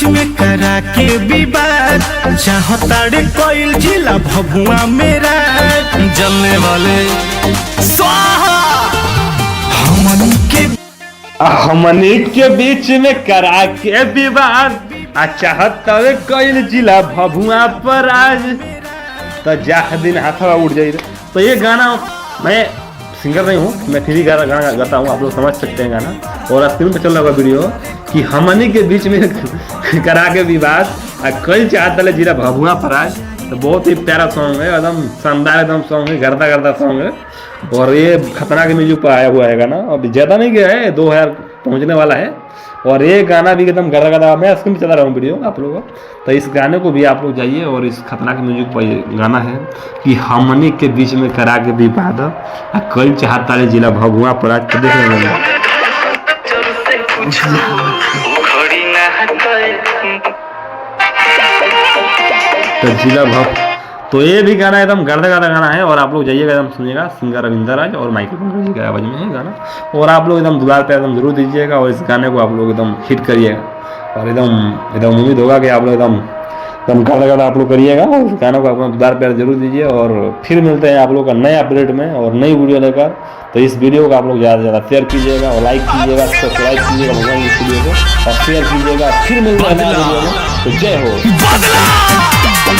में करा के विवाद, चाहताड़े कोयल जिला भभुआ मेरा जलने वाले स्वाहा। हमनी के बीच में करा के विवाद, चाहताड़े कोयल जिला भभुआ पर आज तो जाह दिन हाथवा उड़ जाए। तो ये गाना मैं सिंगर नहीं हूँ, मैं फ्री गाना गाता हूँ, आप लोग समझ सकते हैं गाना। और स्क्रीन पे चल रहा होगा वीडियो कि हमनी के बीच में करा के विवाद, कल चाहता जिला भभुआ पर आज। तो बहुत ही प्यारा सॉन्ग है, एकदम शानदार एकदम सॉन्ग है, गर्दा गर्दा सॉन्ग है। और ये खतरनाक म्यूजिक पर आया हुआ है गाना, अब ज़्यादा नहीं गया है, 2000 पहुँचने वाला है। और ये गाना भी एकदम गर्दा गर्दा, मैं स्क्रीन पे चला रहा हूँ वीडियो आप लोगों को। तो इस गाने को भी आप लोग जाइए, और इस खतरनाक म्यूजिक पर ये गाना है कि हमनी के बीच में करा के विवाद, कल चाहता है जिला भभुआ पर आज। तो देख रहे हैं तो जिला भव, तो ये भी गाना एकदम गर्दा गर्दा गाना है। और आप लोग जाइएगा, एकदम सुनिएगा, सिंगर रविंदर राज और माइकल पंकज जी का आवाज में है गाना। और आप लोग एकदम दुलार पे एकदम जरूर दीजिएगा, और इस गाने को आप लोग एकदम हिट करिएगा। और एकदम उम्मीद होगा कि आप लोग एकदम गर्दा गर्दा आप लोग करिएगा, और इस गाने को अपना दुलार प्यार जरूर दीजिए। और फिर मिलते हैं आप लोग का नए अपडेट में और नई वीडियो लेकर। तो इस वीडियो को आप लोग ज़्यादा से ज़्यादा शेयर कीजिएगा, और लाइक कीजिएगा, सब्सक्राइब कीजिएगा भगवान इस वीडियो को, और शेयर कीजिएगा। फिर मिलते हैं नए वीडियो में। तो जय हो।